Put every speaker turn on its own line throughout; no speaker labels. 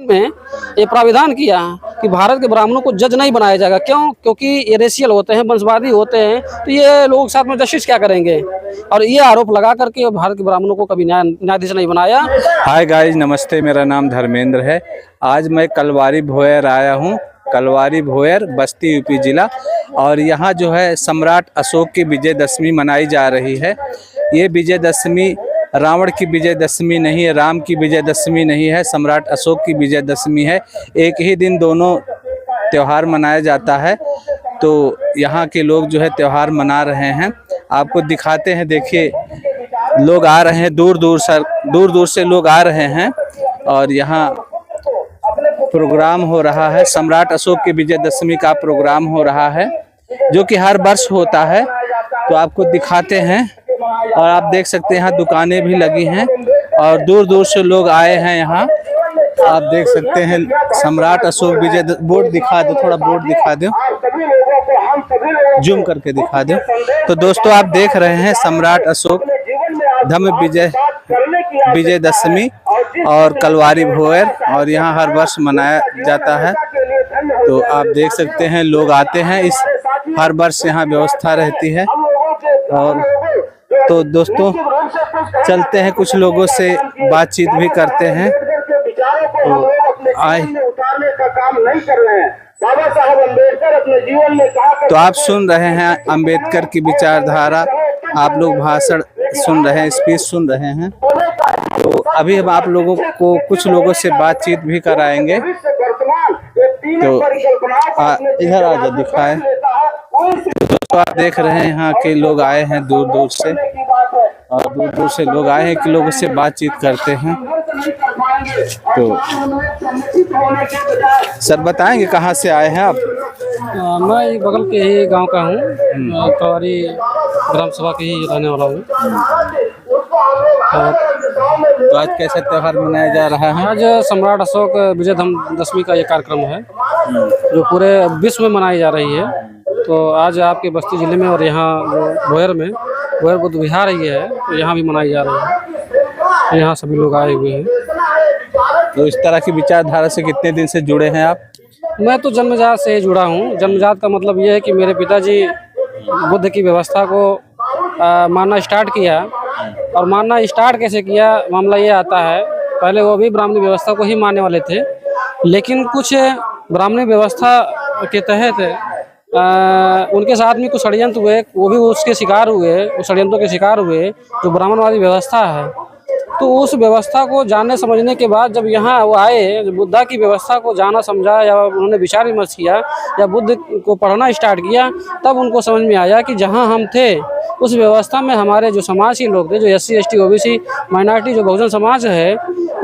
में ये प्राविधान किया कि भारत के ब्राह्मणों को जज नहीं बनाया जाएगा। क्यों? क्योंकि ये रेशियल होते हैं, वंशवादी होते हैं, तो ये लोग साथ में जस्टिस क्या करेंगे। और ये आरोप लगा करके भारत के ब्राह्मणों को कभी न्यायाधीश नहीं बनाया।
हाय गाइस, नमस्ते। मेरा नाम धर्मेंद्र है। आज मैं कलवारी भोयर आया हूँ। कलवारी भोयर, बस्ती, यूपी जिला। और यहाँ जो है सम्राट अशोक की विजयदशमी मनाई जा रही है। ये विजयदशमी रावण की विजयदशमी नहीं है, राम की विजयदशमी नहीं है, सम्राट अशोक की विजयदशमी है। एक ही दिन दोनों त्यौहार मनाया जाता है। तो यहाँ के लोग जो है त्यौहार मना रहे हैं। आपको दिखाते हैं, देखिए लोग आ रहे हैं, दूर दूर से लोग आ रहे हैं। और यहाँ प्रोग्राम हो रहा है, सम्राट अशोक की विजयदशमी का प्रोग्राम हो रहा है, जो कि हर वर्ष होता है। तो आपको दिखाते हैं। और आप देख सकते हैं यहाँ दुकानें भी लगी हैं और दूर दूर से लोग आए हैं यहाँ। आप देख सकते हैं सम्राट अशोक विजय, बोर्ड दिखा दो, थोड़ा बोर्ड दिखा दो, जूम करके दिखा दो। तो दोस्तों आप देख रहे हैं सम्राट अशोक धम्म विजयदशमी और कलवारी भोयर, और यहाँ हर वर्ष मनाया जाता है। तो आप देख सकते हैं लोग आते हैं, इस हर वर्ष यहाँ व्यवस्था रहती है। और तो दोस्तों चलते हैं, कुछ लोगों से बातचीत भी करते हैं। तो आप सुन रहे हैं अंबेडकर की विचारधारा, आप लोग भाषण सुन रहे हैं, स्पीच सुन रहे हैं। तो अभी हम आप लोगों को कुछ लोगों से बातचीत भी कराएंगे। तो इधर आ जाओ, दिखाएं। तो आप देख रहे हैं यहाँ के लोग आए हैं दूर दूर से, और दूर दूर से लोग आए हैं कि लोगों से बातचीत करते हैं। तो सर बताएंगे कहाँ से आए हैं आप?
मैं बगल के ही गांव का हूँ, कलवारी ग्राम सभा के ही रहने वाला हूँ।
तो आज कैसा त्यौहार मनाया जा रहा है?
आज सम्राट अशोक विजयदशमी का ये कार्यक्रम है जो पूरे विश्व में मनाई जा रही है। तो आज आपके बस्ती जिले में और यहाँ भोयर में, भोयर बुद्ध विहार ही है, तो यहाँ भी मनाई जा रही है। यहाँ सभी लोग आए हुए हैं।
तो इस तरह की विचारधारा से कितने दिन से जुड़े हैं आप?
मैं तो जन्मजात से जुड़ा हूँ। जन्मजात का मतलब ये है कि मेरे पिताजी बुद्ध की व्यवस्था को मानना स्टार्ट किया। और मानना स्टार्ट कैसे किया, मामला ये आता है, पहले वो भी ब्राह्मणी व्यवस्था को ही मानने वाले थे, लेकिन कुछ ब्राह्मणी व्यवस्था के तहत उनके साथ में कुछ षड्यंत्र हुए, वो भी उसके शिकार हुए, उस षड्यंत्रों के शिकार हुए जो ब्राह्मणवादी व्यवस्था है। तो उस व्यवस्था को जानने समझने के बाद जब यहाँ वो आए, बुद्धा की व्यवस्था को जाना समझा या उन्होंने विचार विमर्श किया या बुद्ध को पढ़ना स्टार्ट किया, तब उनको समझ में आया कि जहाँ हम थे उस व्यवस्था में हमारे जो समाज के लोग थे, जो SC ST OBC माइनॉरिटी जो बहुजन समाज है,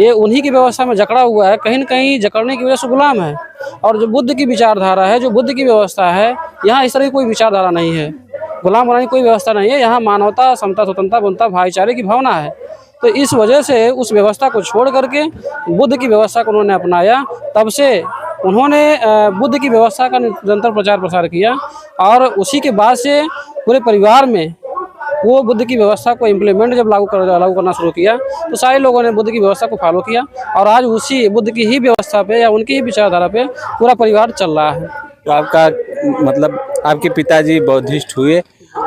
ये उन्हीं की व्यवस्था में जकड़ा हुआ है, कहीं न कहीं जकड़ने की वजह से गुलाम है। और जो बुद्ध की विचारधारा है, जो बुद्ध की व्यवस्था है, यहाँ इस तरह की कोई विचारधारा नहीं है, गुलाम बनाने की कोई व्यवस्था नहीं है। यहाँ मानवता, समता, स्वतंत्रता, बंधुता, भाईचारे की भावना है। तो इस वजह से उस व्यवस्था को छोड़ करके बुद्ध की व्यवस्था को उन्होंने अपनाया। तब से उन्होंने बुद्ध की व्यवस्था का निरंतर प्रचार प्रसार किया, और उसी के बाद से पूरे परिवार में वो बुद्ध की व्यवस्था को इम्प्लीमेंट जब लागू करना शुरू किया, तो सारे लोगों ने बुद्ध की व्यवस्था को फॉलो किया। और आज उसी बुद्ध की ही व्यवस्था पे या उनकी ही विचारधारा पे पूरा परिवार चल रहा है।
तो आपका मतलब आपके पिताजी बौद्धिस्ट हुए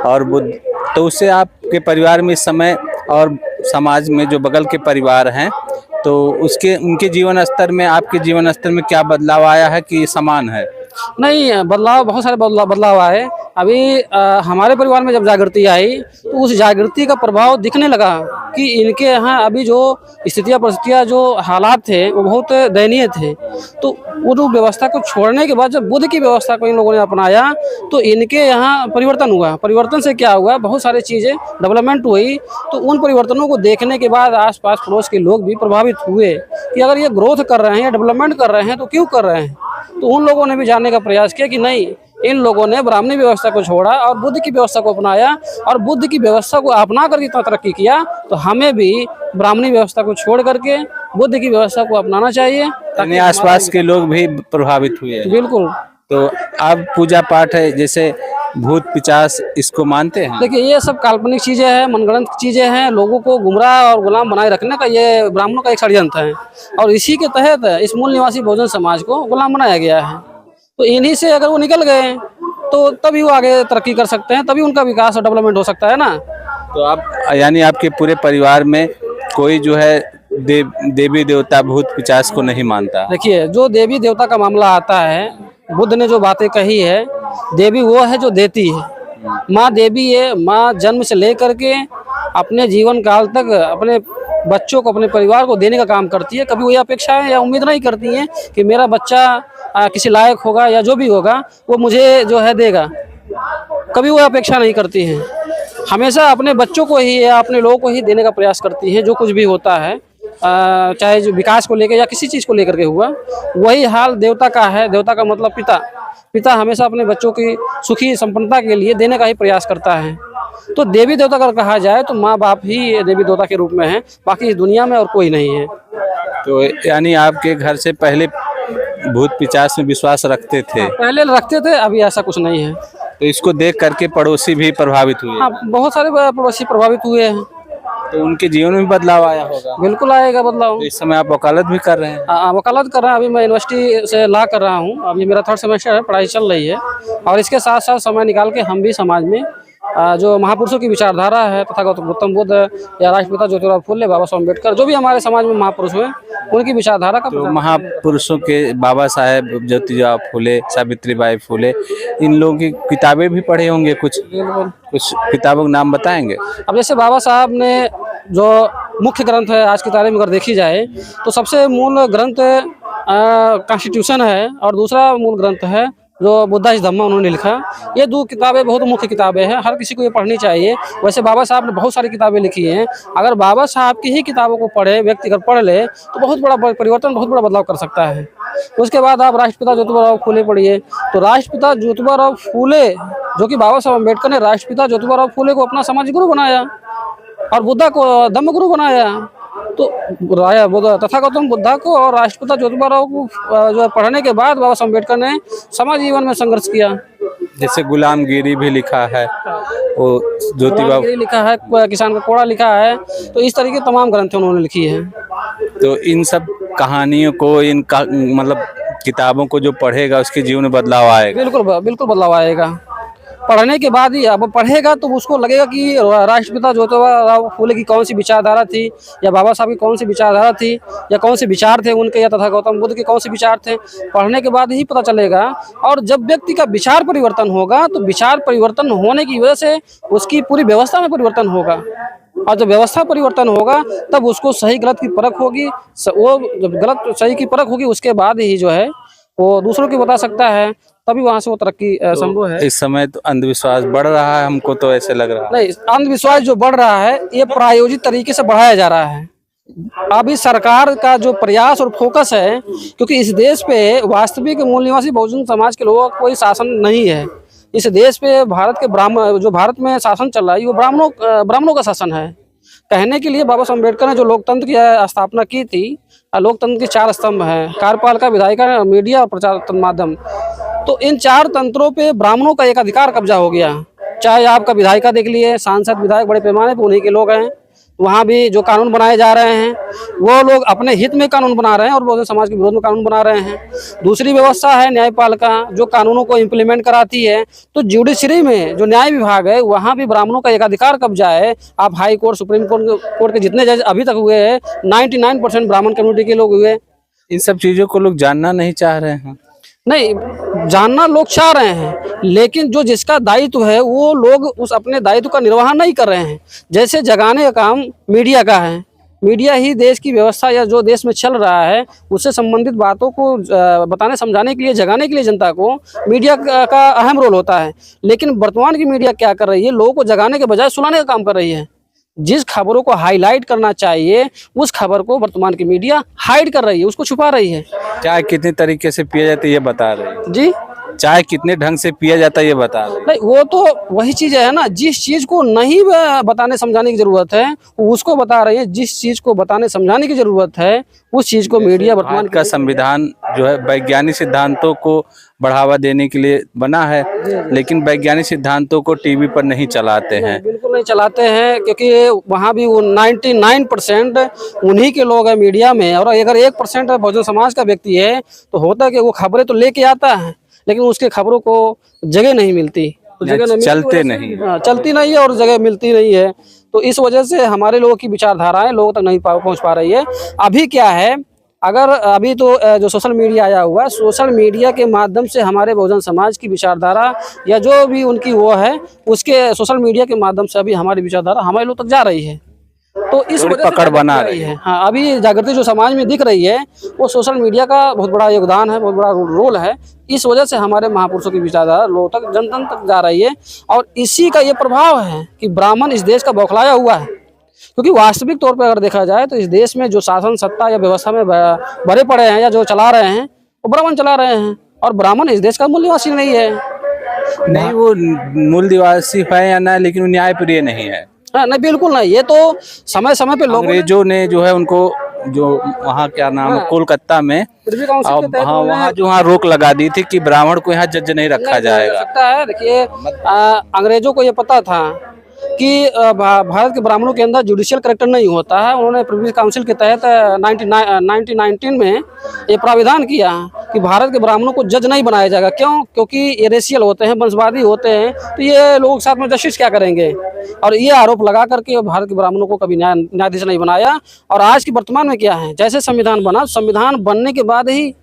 और बुद्ध, तो उससे आपके परिवार में इस समय और समाज में जो बगल के परिवार हैं, तो उनके जीवन स्तर में, आपके जीवन स्तर में क्या बदलाव आया है कि समान है?
नहीं, बदलाव, बहुत सारे बदलाव आए। अभी हमारे परिवार में जब जागृति आई तो उस जागृति का प्रभाव दिखने लगा कि इनके यहाँ अभी जो स्थितियाँ परिस्थितियाँ, जो हालात थे, वो बहुत दयनीय थे। तो उन व्यवस्था को छोड़ने के बाद जब बुद्ध की व्यवस्था को इन लोगों ने अपनाया, तो इनके यहाँ परिवर्तन हुआ। परिवर्तन से क्या हुआ, बहुत सारी चीज़ें डेवलपमेंट हुई। तो उन परिवर्तनों को देखने के बाद आसपास पड़ोस के लोग भी प्रभावित हुए कि अगर ये ग्रोथ कर रहे हैं या डेवलपमेंट कर रहे हैं तो क्यों कर रहे हैं। तो उन लोगों ने भी जानने का प्रयास किया कि नहीं, इन लोगों ने ब्राह्मणी व्यवस्था को छोड़ा और बुद्ध की व्यवस्था को अपनाया, और बुद्ध की व्यवस्था को अपना करके इतना तरक्की किया, तो हमें भी ब्राह्मणी व्यवस्था को छोड़ करके बुद्ध की व्यवस्था को अपनाना चाहिए, ताकि
आसपास के लोग भी प्रभावित हुए।
बिल्कुल।
तो अब पूजा पाठ है, जैसे भूत पिचास इसको मानते हैं?
देखिए, ये सब काल्पनिक चीजें हैं, मनगढ़ंत चीजें हैं। लोगों को गुमराह और गुलाम बनाए रखने का ये ब्राह्मणों का एक षड्यंत्र है, और इसी के तहत इस मूल निवासी बहुजन समाज को गुलाम बनाया गया है। तो इन्हीं से अगर वो निकल गए तो तभी वो आगे तरक्की कर सकते हैं, तभी उनका विकास और डेवलपमेंट हो सकता है ना।
तो आप यानी आपके पूरे परिवार में कोई जो है देवी देवता भूत पिचास को नहीं मानता?
देखिए, जो देवी देवता का मामला आता है, बुद्ध ने जो बातें कही है, देवी वो है जो देती है। माँ देवी है। माँ जन्म से लेकर के अपने जीवन काल तक अपने बच्चों को, अपने परिवार को देने का काम करती है। कभी वो अपेक्षाएं या उम्मीद नहीं करती हैं कि मेरा बच्चा किसी लायक होगा या जो भी होगा वो मुझे जो है देगा। कभी वो अपेक्षा नहीं करती हैं। हमेशा अपने बच्चों को ही या अपने लोगों को ही देने का प्रयास करती हैं, जो कुछ भी होता है, चाहे जो विकास को लेकर या किसी चीज़ को लेकर के हुआ। वही हाल देवता का है। देवता का मतलब पिता। पिता हमेशा अपने बच्चों की सुखी संपन्नता के लिए देने का ही प्रयास करता है। तो देवी देवता अगर कहा जाए तो माँ बाप ही देवी देवता के रूप में है, बाकी इस दुनिया में और कोई नहीं है।
तो यानी आपके घर से पहले भूत पिचास में विश्वास रखते थे?
पहले रखते थे, अभी ऐसा कुछ नहीं है।
तो इसको देख करके पड़ोसी भी प्रभावित हुए?
हाँ, बहुत सारे पड़ोसी प्रभावित हुए हैं।
तो उनके जीवन में बदलाव आया होगा?
बिल्कुल आएगा बदलाव।
तो इस समय आप वकालत भी कर रहे हैं?
वकालत कर रहा हूँ। अभी मैं यूनिवर्सिटी से लॉ कर रहा हूँ। अभी मेरा 3rd सेमेस्टर है, पढ़ाई चल रही है। और इसके साथ साथ समय निकाल के हम भी समाज में जो महापुरुषों की विचारधारा है, तथा गौतम बुद्ध या राष्ट्रपिता ज्योतिराव फुले, बाबा साहब अम्बेडकर, जो भी हमारे समाज में महापुरुष हुए, उनकी विचारधारा का
तो महापुरुषों के बाबा साहेब ज्योतिराव फुले, सावित्रीबाई फुले, इन लोगों की किताबें भी पढ़े होंगे? कुछ किताबों के नाम बताएंगे?
अब जैसे बाबा साहब ने जो मुख्य ग्रंथ है आज की तारीख में अगर देखी जाए तो सबसे मूल ग्रंथ कॉन्स्टिट्यूशन है, और दूसरा मूल ग्रंथ है जो बुद्धाइस धम्मा उन्होंने लिखा। ये 2 किताबें बहुत मुख्य किताबें हैं, हर किसी को ये पढ़नी चाहिए। वैसे बाबा साहब ने बहुत सारी किताबें लिखी हैं। अगर बाबा साहब की ही किताबों को पढ़े व्यक्ति अगर पढ़ ले तो बहुत बड़ा परिवर्तन, बहुत बड़ा बदलाव कर सकता है। उसके बाद आप राष्ट्रपिता ज्योतिबा फुले पढ़िए। तो राष्ट्रपिता ज्योतिबा फुले, जो कि बाबा साहब अम्बेडकर ने राष्ट्रपिता ज्योतिबा फुले को अपना सामाजिक गुरु बनाया और बुद्धा को धम्म गुरु बनाया। तो तथागतम बुद्धा को और राष्ट्रपिता ज्योतिबा को जो पढ़ने के बाद बाबा साहब अम्बेडकर ने समाज जीवन में संघर्ष किया।
जैसे गुलामगिरी भी लिखा है, वो ज्योतिबा
लिखा है, किसान का कोड़ा लिखा है। तो इस तरीके तमाम ग्रंथ उन्होंने लिखी है।
तो इन सब कहानियों को, मतलब किताबों को जो पढ़ेगा उसके जीवन में बदलाव आएगा?
बिल्कुल बदलाव आएगा। पढ़ने के बाद ही, अब पढ़ेगा तो उसको लगेगा कि राष्ट्रपिता ज्योतिबा फुले की कौन सी विचारधारा थी, या बाबा साहब की कौन सी विचारधारा थी, या कौन से विचार थे उनके, या तथा गौतम बुद्ध के कौन से विचार थे। पढ़ने के बाद ही पता चलेगा। और जब व्यक्ति का विचार परिवर्तन होगा तो विचार परिवर्तन होने की वजह से उसकी पूरी व्यवस्था में परिवर्तन होगा, और जब व्यवस्था परिवर्तन होगा तब उसको सही गलत की परख होगी। वो जब गलत सही की परख होगी उसके बाद ही जो है वो दूसरों की बता सकता है, तभी वहां से वो तरक्की संभव है।
इस समय तो अंधविश्वास बढ़ रहा है, हमको तो ऐसे लग रहा है।
नहीं, अंधविश्वास जो बढ़ रहा है ये प्रायोजित तरीके से बढ़ाया जा रहा है। अभी सरकार का जो प्रयास और फोकस है, क्योंकि इस देश पे वास्तविक मूल निवासी बहुजन समाज के लोगों का कोई शासन नहीं है। इस देश पे भारत के जो भारत में शासन चल रहा है वो ब्राह्मणों का शासन है। कहने के लिए बाबा साहब अम्बेडकर ने जो लोकतंत्र की स्थापना की थी, लोकतंत्र के 4 स्तंभ हैं, कार्यपालिका, विधायिका, मीडिया और प्रचार माध्यम। तो इन 4 तंत्रों पे ब्राह्मणों का एक अधिकार कब्जा हो गया। चाहे आपका विधायिका देख लिए, सांसद विधायक बड़े पैमाने पर उन्हीं के लोग हैं। वहाँ भी जो कानून बनाए जा रहे हैं वो लोग अपने हित में कानून बना रहे हैं और बहुजन समाज के विरोध में कानून बना रहे हैं। दूसरी व्यवस्था है न्यायपालिका, जो कानूनों को इम्प्लीमेंट कराती है। तो जुडिशरी में जो न्याय विभाग है वहाँ भी ब्राह्मणों का एक अधिकार कब्जा है। आप हाई कोर्ट, सुप्रीम कोर्ट के जितने जज अभी तक हुए हैं 99% ब्राह्मण कम्युनिटी के लोग हुए।
इन सब चीज़ों को लोग जानना नहीं चाह रहे हैं।
नहीं, जानना लोग चाह रहे हैं, लेकिन जो जिसका दायित्व है वो लोग उस अपने दायित्व का निर्वाह नहीं कर रहे हैं। जैसे जगाने का काम मीडिया का है। मीडिया ही देश की व्यवस्था या जो देश में चल रहा है उससे संबंधित बातों को बताने समझाने के लिए, जगाने के लिए जनता को मीडिया का अहम रोल होता है। लेकिन वर्तमान की मीडिया क्या कर रही है? लोगों को जगाने के बजाय सुनाने का काम कर रही है। जिस खबरों को हाईलाइट करना चाहिए उस खबर को वर्तमान की मीडिया हाइड कर रही है, उसको छुपा रही है।
क्या कितने तरीके से पिया जाता है ये बता रही है
जी।
चाय कितने ढंग से पिया जाता है ये बता रहे हैं।
नहीं, वो तो वही चीज है ना, जिस चीज को नहीं बताने समझाने की जरूरत है वो उसको बता रही है, जिस चीज को बताने समझाने की जरूरत है उस चीज को मीडिया वर्तमान
भारत का संविधान जो है वैज्ञानिक सिद्धांतों को बढ़ावा देने के लिए बना है, लेकिन वैज्ञानिक सिद्धांतों को टीवी पर नहीं चलाते हैं।
बिल्कुल नहीं चलाते हैं, क्योंकि वहाँ भी वो 99% उन्हीं के लोग हैं मीडिया में, और अगर 1% बहुजन समाज का व्यक्ति है तो होता है कि वो खबरें तो लेके आता है लेकिन उसके खबरों को जगह नहीं मिलती, तो जगह नहीं
चलते नहीं।
हाँ, चलती नहीं है और जगह मिलती नहीं है। तो इस वजह से हमारे लोगों की विचारधाराएं लोगों तक नहीं पहुंच पा रही है। अभी क्या है, अगर अभी तो जो सोशल मीडिया आया हुआ है, सोशल मीडिया के माध्यम से हमारे बहुजन समाज की विचारधारा या जो भी उनकी वो है उसके सोशल मीडिया के माध्यम से अभी हमारी विचारधारा हमारे लोग तक जा रही है। तो इस
थोड़ी
वजह से
पकड़ बना रही
है। हाँ, अभी जागृति जो समाज में दिख रही है वो सोशल मीडिया का बहुत बड़ा योगदान है, बहुत बड़ा रोल है। इस वजह से हमारे महापुरुषों की विचारधारा लोगों तक, जन जन तक जा रही है, और इसी का ये प्रभाव है कि ब्राह्मण इस देश का बौखलाया हुआ है। क्योंकि वास्तविक तौर पर अगर देखा जाए तो इस देश में जो शासन सत्ता या व्यवस्था में भरे पड़े हैं या जो चला रहे हैं वो ब्राह्मण चला रहे हैं, और ब्राह्मण इस देश का मूल निवासी नहीं है।
नहीं, वो मूल निवासी है या ना, लेकिन वो न्यायप्रिय नहीं है।
हाँ, नहीं, बिल्कुल नहीं। ये तो समय समय पे लोगों ने
अंग्रेजों ने जो है उनको, जो वहाँ क्या नाम है, कोलकाता में,
प्रिवी काउंसिल के तहत
हाँ, वहाँ जो वहाँ रोक लगा दी थी कि ब्राह्मण को यहाँ जज नहीं रखा जाएगा।
सकता है। देखिए, अंग्रेजों को ये पता था कि भारत के ब्राह्मणों के अंदर जुडिशियल करेक्टर नहीं होता है। उन्होंने प्रिवी काउंसिल के तहत 1919 में ये प्राविधान किया कि भारत के ब्राह्मणों को जज नहीं बनाया जाएगा। क्यों? क्योंकि ये रेशियल होते हैं, वंशवादी होते हैं, तो ये लोग साथ में जस्टिस क्या करेंगे। और ये आरोप लगा करके भारत के ब्राह्मणों को कभी न्यायाधीश नहीं बनाया। और आज की वर्तमान में क्या है, जैसे संविधान बना, संविधान बनने के बाद ही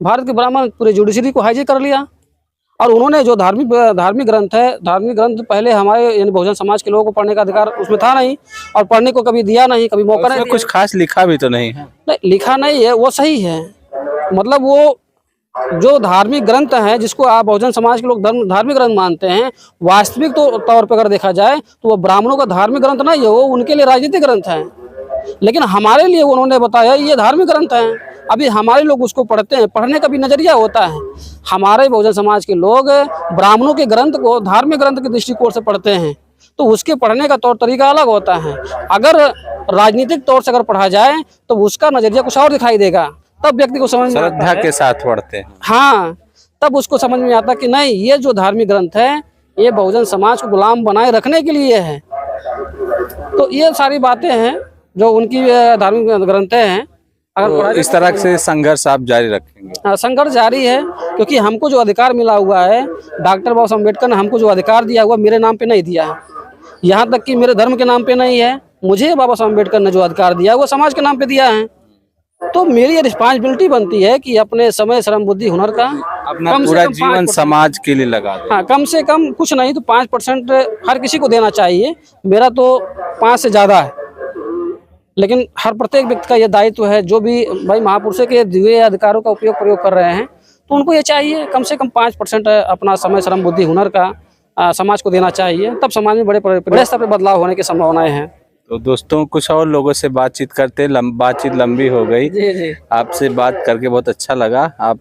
भारत के ब्राह्मण पूरे जुडिशरी को हाईजैक कर लिया। और उन्होंने जो धार्मिक ग्रंथ है, धार्मिक ग्रंथ पहले हमारे यानी बहुजन समाज के लोगों को पढ़ने का अधिकार उसमें था नहीं, और पढ़ने को कभी दिया नहीं, कभी मौका नहीं दिया।
कुछ खास लिखा भी तो नहीं है।
नहीं, लिखा नहीं है, वो सही है। मतलब वो जो धार्मिक ग्रंथ है जिसको आप बहुजन समाज के लोग धार्मिक ग्रंथ मानते हैं, वास्तविक तौर पर अगर देखा जाए तो वो ब्राह्मणों का धार्मिक ग्रंथ नहीं है, वो उनके लिए राजनीतिक ग्रंथ है। लेकिन हमारे लिए उन्होंने बताया ये धार्मिक ग्रंथ है। अभी हमारे लोग उसको पढ़ते हैं, पढ़ने का भी नजरिया होता है। हमारे बहुजन समाज के लोग ब्राह्मणों के ग्रंथ को धार्मिक ग्रंथ के दृष्टिकोण से पढ़ते हैं, तो उसके पढ़ने का तौर तरीका अलग होता है। अगर राजनीतिक तौर से अगर पढ़ा जाए तो उसका नजरिया कुछ और दिखाई देगा, तब व्यक्ति को समझ में
श्रद्धा के साथ पढ़ते हैं।
हाँ, तब उसको समझ में आता कि नहीं, ये जो धार्मिक ग्रंथ है ये बहुजन समाज को गुलाम बनाए रखने के लिए है। तो ये सारी बातें हैं जो उनकी धार्मिक ग्रंथ हैं।
तो इस तरह से संघर्ष आप जारी रखेंगे?
संघर्ष जारी है, क्योंकि हमको जो अधिकार मिला हुआ है, डॉक्टर बाबा साहब अम्बेडकर ने हमको जो अधिकार दिया हुआ मेरे नाम पे नहीं दिया है, यहाँ तक कि मेरे धर्म के नाम पे नहीं है। मुझे बाबा साहब अम्बेडकर ने जो अधिकार दिया वो समाज के नाम पे दिया है। तो मेरी ये रिस्पॉन्सिबिलिटी बनती है कि अपने समय, श्रम, बुद्धि, हुनर का
अपना पूरा जीवन समाज के लिए लगा दें।
हाँ, कम से कम कुछ नहीं तो 5% हर किसी को देना चाहिए। मेरा तो 5 से ज़्यादा है, लेकिन हर प्रत्येक व्यक्ति का ये दायित्व है, जो भी भाई महापुरुषों के दिए अधिकारों का प्रयोग कर रहे हैं, तो उनको ये चाहिए कम से कम 5% अपना समय, श्रम, बुद्धि, हुनर का समाज को देना चाहिए। तब समाज में बड़े स्तर पर बदलाव होने की संभावनाएं हैं।
तो दोस्तों, कुछ और लोगों से बातचीत करते, बातचीत लंबी हो गई।
जी।
आपसे बात करके बहुत अच्छा लगा। आप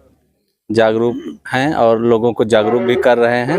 जागरूक हैं और लोगों को जागरूक भी कर रहे हैं।